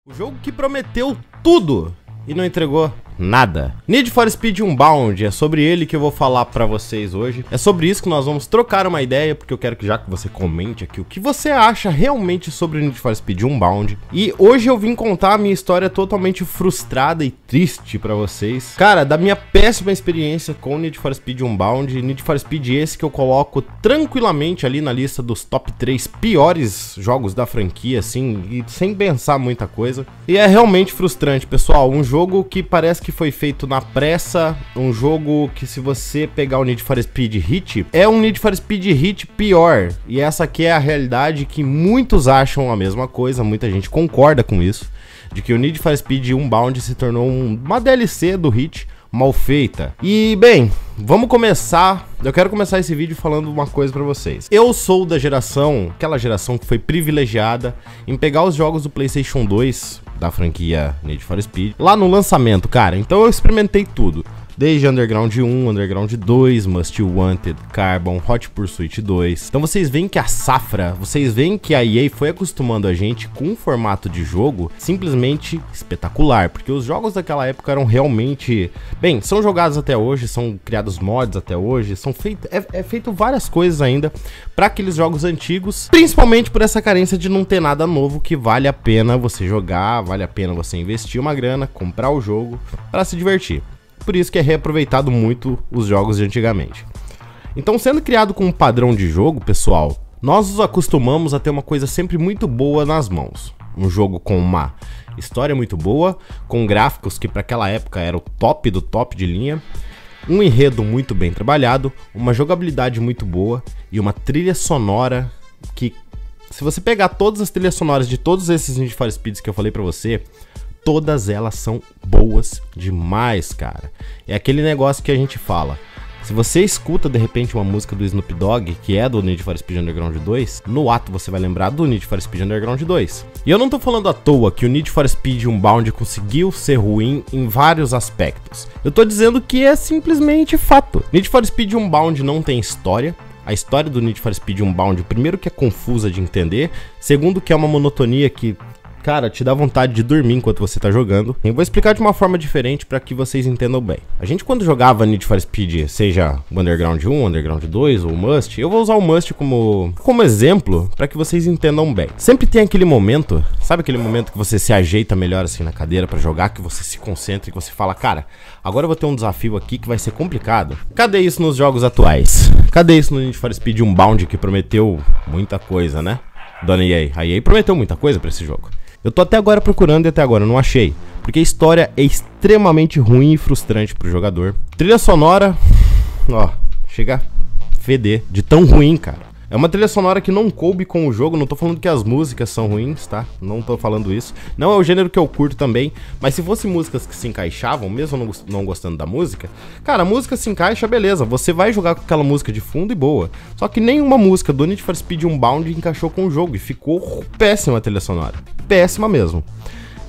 O jogo que prometeu tudo e não entregou nada. Need for Speed Unbound, é sobre ele que eu vou falar pra vocês hoje. É sobre isso que nós vamos trocar uma ideia, porque eu quero que você comente aqui o que você acha realmente sobre Need for Speed Unbound. E hoje eu vim contar a minha história totalmente frustrada e triste pra vocês. Cara, da minha péssima experiência com Need for Speed Unbound, Need for Speed esse que eu coloco tranquilamente ali na lista dos top 3 piores jogos da franquia, assim, e sem pensar muita coisa. E é realmente frustrante, pessoal, um jogo que parece que foi feito na pressa, um jogo que, se você pegar o Need for Speed Heat, é um Need for Speed Heat pior. E essa aqui é a realidade, que muitos acham a mesma coisa, muita gente concorda com isso, de que o Need for Speed Unbound se tornou uma DLC do Heat mal feita. E bem, vamos começar. Eu quero começar esse vídeo falando uma coisa pra vocês. Eu sou da geração, aquela geração que foi privilegiada em pegar os jogos do PlayStation 2 da franquia Need for Speed lá no lançamento, cara. Então eu experimentei tudo, desde Underground 1, Underground 2, Most Wanted, Carbon, Hot Pursuit 2. Então vocês veem que a safra, vocês veem que a EA foi acostumando a gente com um formato de jogo simplesmente espetacular, porque os jogos daquela época eram realmente, bem, são jogados até hoje, são criados mods até hoje, são feito várias coisas ainda para aqueles jogos antigos, principalmente por essa carência de não ter nada novo que vale a pena você jogar, vale a pena você investir uma grana, comprar o jogo para se divertir. Por isso que é reaproveitado muito os jogos de antigamente. Então, sendo criado com um padrão de jogo, pessoal, nós nos acostumamos a ter uma coisa sempre muito boa nas mãos. Um jogo com uma história muito boa, com gráficos que para aquela época era o top do top de linha, um enredo muito bem trabalhado, uma jogabilidade muito boa e uma trilha sonora que, se você pegar todas as trilhas sonoras de todos esses Need for Speeds que eu falei pra você, todas elas são boas demais, cara. É aquele negócio que a gente fala. Se você escuta de repente uma música do Snoop Dogg, que é do Need for Speed Underground 2, no ato você vai lembrar do Need for Speed Underground 2. E eu não tô falando à toa que o Need for Speed Unbound conseguiu ser ruim em vários aspectos. Eu tô dizendo que é simplesmente fato. Need for Speed Unbound não tem história. A história do Need for Speed Unbound, primeiro, que é confusa de entender, segundo, que é uma monotonia que, cara, te dá vontade de dormir enquanto você tá jogando. Eu vou explicar de uma forma diferente para que vocês entendam bem. A gente, quando jogava Need for Speed, seja o Underground 1, Underground 2 ou o Must, eu vou usar o Must como exemplo para que vocês entendam bem. Sempre tem aquele momento, sabe aquele momento que você se ajeita melhor assim na cadeira para jogar, que você se concentra e que você fala, cara, agora eu vou ter um desafio aqui que vai ser complicado. Cadê isso nos jogos atuais? Cadê isso no Need for Speed Unbound, que prometeu muita coisa, né? Dona EA. A EA prometeu muita coisa para esse jogo. Eu tô até agora procurando e até agora eu não achei, porque a história é extremamente ruim e frustrante pro jogador. Trilha sonora, ó, chega a feder de tão ruim, cara. É uma trilha sonora que não coube com o jogo, não tô falando que as músicas são ruins, tá? Não tô falando isso. Não é o gênero que eu curto também, mas se fossem músicas que se encaixavam, mesmo não gostando da música, cara, a música se encaixa, beleza, você vai jogar com aquela música de fundo e boa. Só que nenhuma música do Need for Speed Unbound encaixou com o jogo e ficou péssima a trilha sonora. Péssima mesmo.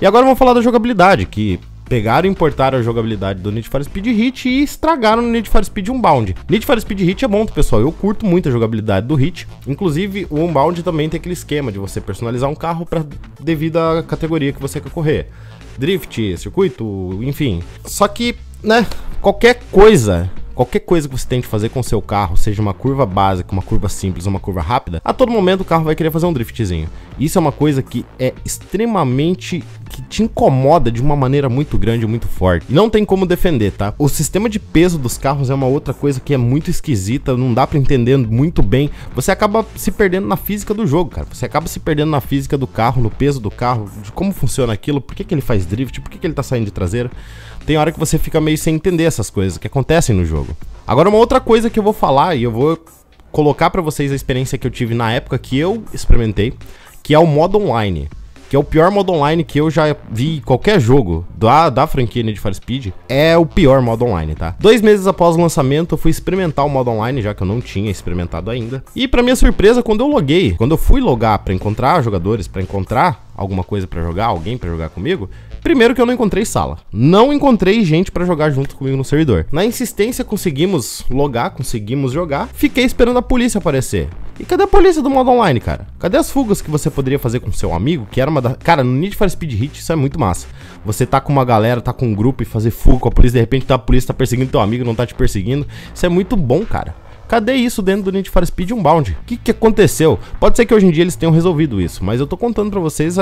E agora vamos falar da jogabilidade, que pegaram e importaram a jogabilidade do Need for Speed Heat e estragaram no Need for Speed Unbound. Need for Speed Heat é bom, pessoal, eu curto muito a jogabilidade do Heat. Inclusive, o Unbound também tem aquele esquema de você personalizar um carro devido à categoria que você quer correr. Drift, circuito, enfim. Só que, né, qualquer coisa que você tente fazer com o seu carro, seja uma curva básica, uma curva simples, uma curva rápida, a todo momento o carro vai querer fazer um driftzinho. Isso é uma coisa que é extremamente, que te incomoda de uma maneira muito grande, muito forte. E não tem como defender, tá? O sistema de peso dos carros é uma outra coisa que é muito esquisita, não dá pra entender muito bem. Você acaba se perdendo na física do jogo, cara. Você acaba se perdendo na física do carro, no peso do carro, de como funciona aquilo, por que ele faz drift, por que ele tá saindo de traseira. Tem hora que você fica meio sem entender essas coisas que acontecem no jogo. Agora, uma outra coisa que eu vou falar, e eu vou colocar pra vocês a experiência que eu tive na época que eu experimentei, que é o modo online, que é o pior modo online que eu já vi em qualquer jogo da franquia Need for Speed. É o pior modo online, tá? 2 meses após o lançamento, eu fui experimentar o modo online, já que eu não tinha experimentado ainda. E pra minha surpresa, quando eu fui logar pra encontrar jogadores, pra encontrar alguma coisa pra jogar, alguém pra jogar comigo, primeiro que eu não encontrei sala. Não encontrei gente pra jogar junto comigo no servidor. Na insistência, conseguimos logar, conseguimos jogar. Fiquei esperando a polícia aparecer. E cadê a polícia do modo online, cara? Cadê as fugas que você poderia fazer com seu amigo? Que era uma da... Cara, no Need for Speed Heat isso é muito massa. Você tá com uma galera, tá com um grupo e fazer fuga com a polícia, de repente a polícia tá perseguindo teu amigo, não tá te perseguindo. Isso é muito bom, cara. Cadê isso dentro do Need for Speed Unbound? O que aconteceu? Pode ser que hoje em dia eles tenham resolvido isso, mas eu tô contando pra vocês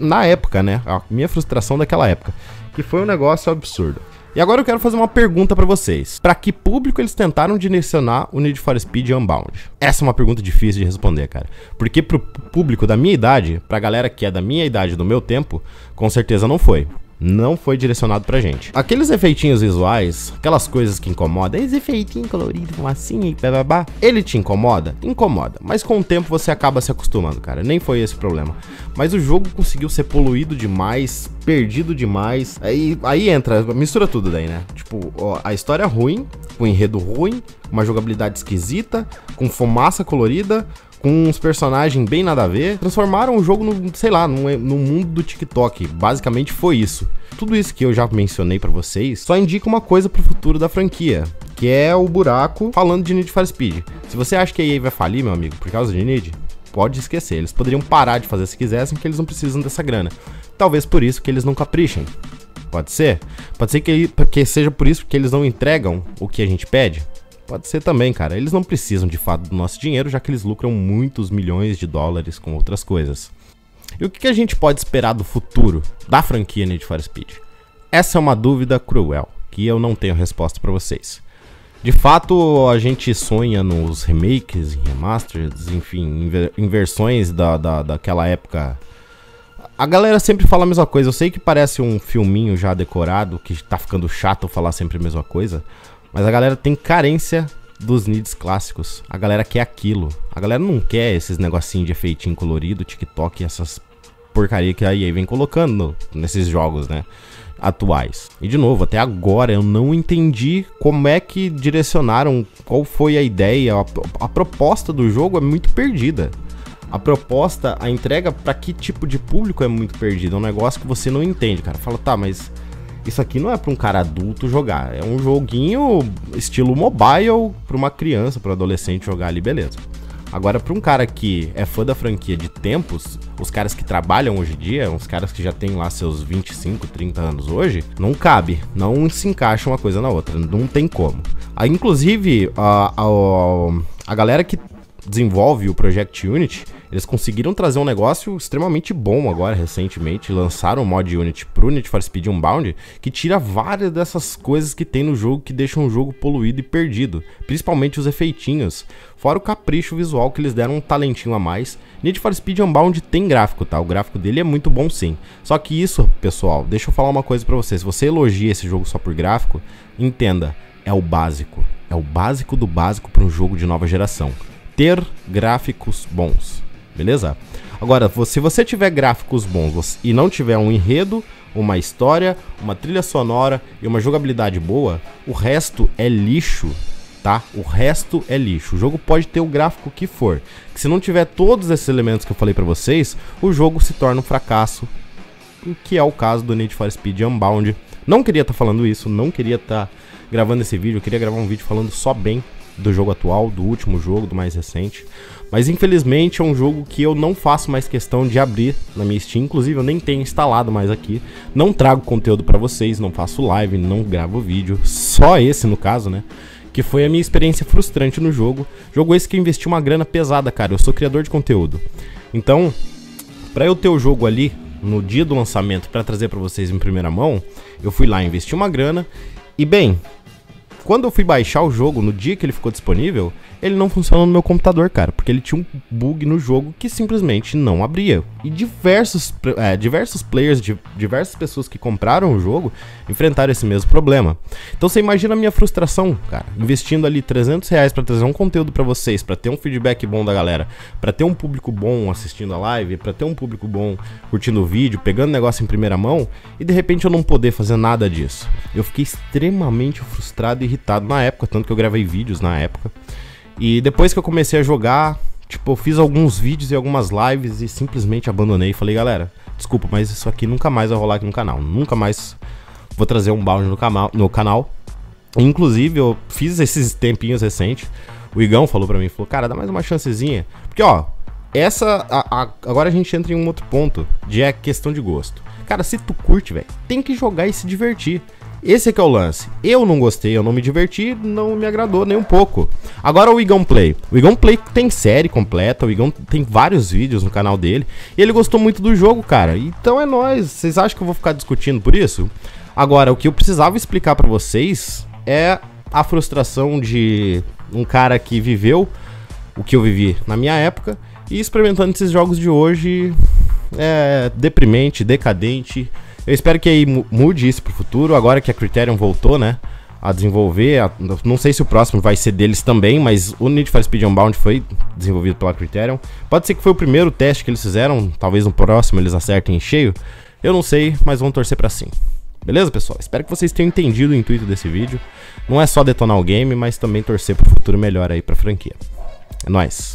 na época, né? A minha frustração daquela época, que foi um negócio absurdo. E agora eu quero fazer uma pergunta pra vocês. Pra que público eles tentaram direcionar o Need for Speed Unbound? Essa é uma pergunta difícil de responder, cara. Porque pro público da minha idade, pra galera que é da minha idade, do meu tempo, com certeza não foi. Não foi direcionado pra gente. Aqueles efeitinhos visuais, aquelas coisas que incomodam, esse efeitinho colorido, assim, bababá, ele te incomoda? Incomoda. Mas com o tempo você acaba se acostumando, cara. Nem foi esse o problema. Mas o jogo conseguiu ser poluído demais, perdido demais. Aí entra, mistura tudo daí, né? Tipo, ó, a história ruim, o enredo ruim, uma jogabilidade esquisita, com fumaça colorida, com uns personagens bem nada a ver, transformaram o jogo no, sei lá, no mundo do TikTok. Basicamente foi isso. Tudo isso que eu já mencionei pra vocês só indica uma coisa pro futuro da franquia, que é o buraco falando de Need for Speed. Se você acha que a EA vai falir, meu amigo, por causa de Need, pode esquecer. Eles poderiam parar de fazer se quisessem, que eles não precisam dessa grana. Talvez por isso que eles não caprichem. Pode ser? Pode ser que seja por isso que eles não entregam o que a gente pede? Pode ser também, cara. Eles não precisam de fato do nosso dinheiro, já que eles lucram muitos milhões de dólares com outras coisas. E o que a gente pode esperar do futuro da franquia Need for Speed? Essa é uma dúvida cruel, que eu não tenho resposta pra vocês. De fato, a gente sonha nos remakes, remasters, enfim, em versões daquela época. A galera sempre fala a mesma coisa. Eu sei que parece um filminho já decorado, que tá ficando chato falar sempre a mesma coisa. Mas a galera tem carência dos Needs clássicos. A galera quer aquilo. A galera não quer esses negocinhos de efeitinho colorido, TikTok, essas porcaria que a EA vem colocando nesses jogos, né, atuais. E de novo, até agora eu não entendi como é que direcionaram, qual foi a ideia. A proposta do jogo é muito perdida. A proposta, a entrega pra que tipo de público é muito perdida. É um negócio que você não entende, cara. Fala, tá, mas isso aqui não é pra um cara adulto jogar. É um joguinho estilo mobile pra uma criança, pra um adolescente jogar ali, beleza. Agora, pra um cara que é fã da franquia de tempos, os caras que trabalham hoje em dia, uns caras que já tem lá seus 25, 30 anos hoje, não cabe, não se encaixa uma coisa na outra, não tem como. Aí, inclusive, a galera que desenvolve o Project Unity, eles conseguiram trazer um negócio extremamente bom agora, recentemente. Lançaram o mod Unity pro Need for Speed Unbound, que tira várias dessas coisas que tem no jogo, que deixam o jogo poluído e perdido. Principalmente os efeitinhos. Fora o capricho visual, que eles deram um talentinho a mais. Need for Speed Unbound tem gráfico, tá? O gráfico dele é muito bom, sim. Só que isso, pessoal, deixa eu falar uma coisa pra vocês. Se você elogia esse jogo só por gráfico, entenda, é o básico. É o básico do básico para um jogo de nova geração. Ter gráficos bons. Beleza? Agora, se você tiver gráficos bons e não tiver um enredo, uma história, uma trilha sonora e uma jogabilidade boa, o resto é lixo, tá? O resto é lixo. O jogo pode ter o gráfico que for, que se não tiver todos esses elementos que eu falei pra vocês, o jogo se torna um fracasso, que é o caso do Need for Speed Unbound. Não queria estar falando isso, não queria estar gravando esse vídeo, eu queria gravar um vídeo falando só bem do jogo atual, do último jogo, do mais recente. Mas infelizmente é um jogo que eu não faço mais questão de abrir na minha Steam. Inclusive eu nem tenho instalado mais aqui. Não trago conteúdo pra vocês, não faço live, não gravo vídeo. Só esse no caso, né? Que foi a minha experiência frustrante no jogo. Jogo esse que eu investi uma grana pesada, cara. Eu sou criador de conteúdo. Então, pra eu ter o jogo ali no dia do lançamento pra trazer pra vocês em primeira mão, eu fui lá investir uma grana. E bem, quando eu fui baixar o jogo, no dia que ele ficou disponível, ele não funcionou no meu computador, cara, porque ele tinha um bug no jogo que simplesmente não abria. E diversos players, diversas pessoas que compraram o jogo, enfrentaram esse mesmo problema. Então você imagina a minha frustração, cara, investindo ali R$300 pra trazer um conteúdo pra vocês, pra ter um feedback bom da galera, pra ter um público bom assistindo a live, pra ter um público bom curtindo o vídeo, pegando negócio em primeira mão, e de repente eu não poder fazer nada disso. Eu fiquei extremamente frustrado e irritado na época, tanto que eu gravei vídeos na época. E depois que eu comecei a jogar, tipo, eu fiz alguns vídeos e algumas lives e simplesmente abandonei. Falei, galera, desculpa, mas isso aqui nunca mais vai rolar aqui no canal. Nunca mais vou trazer um Unbound no canal. Inclusive, eu fiz esses tempinhos recentes O Igão falou pra mim, falou, cara, dá mais uma chancezinha. Porque, ó, agora a gente entra em um outro ponto, de questão de gosto. Cara, se tu curte, velho, tem que jogar e se divertir. Esse é que é o lance. Eu não gostei, eu não me diverti, não me agradou nem um pouco. Agora o Igão Play. O Igão Play tem série completa, o Igão tem vários vídeos no canal dele. E ele gostou muito do jogo, cara. Então é nóis. Vocês acham que eu vou ficar discutindo por isso? Agora, o que eu precisava explicar pra vocês é a frustração de um cara que viveu o que eu vivi na minha época e experimentando esses jogos de hoje é deprimente, decadente. Eu espero que aí mude isso pro futuro, agora que a Criterion voltou, né, a desenvolver. Não sei se o próximo vai ser deles também, mas o Need for Speed Unbound foi desenvolvido pela Criterion. Pode ser que foi o primeiro teste que eles fizeram, talvez no próximo eles acertem em cheio. Eu não sei, mas vamos torcer pra sim. Beleza, pessoal? Espero que vocês tenham entendido o intuito desse vídeo. Não é só detonar o game, mas também torcer pro futuro melhor aí pra franquia. É nóis!